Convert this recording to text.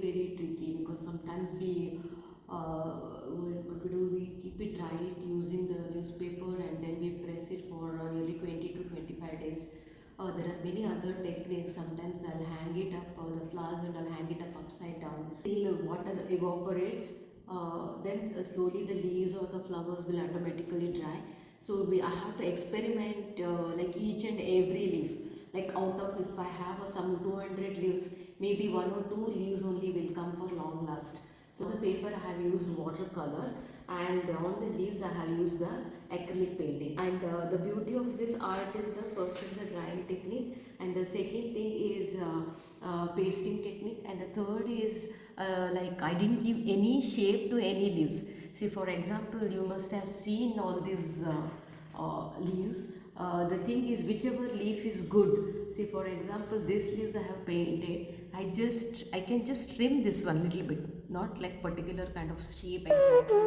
Very tricky, because sometimes what we do, we keep it dried using the newspaper, and then we press it for nearly 20 to 25 days. There are many other techniques. Sometimes I'll hang it up, the flowers, and I'll hang it up upside down till water evaporates. Then slowly the leaves or the flowers will automatically dry. So I have to experiment, like each and every leaf. Like out of, if I have some 200 leaves, maybe one or two leaves only will come for long last. So the paper I have used watercolor, and on the leaves I have used the acrylic painting. And the beauty of this art is, the first is the drying technique, and the second thing is pasting technique, and the third is like I didn't give any shape to any leaves. See, for example, you must have seen all these leaves. The thing is, whichever leaf is good. See, for example, this leaves I have painted. I can just trim this one little bit, not like particular kind of shape exactly.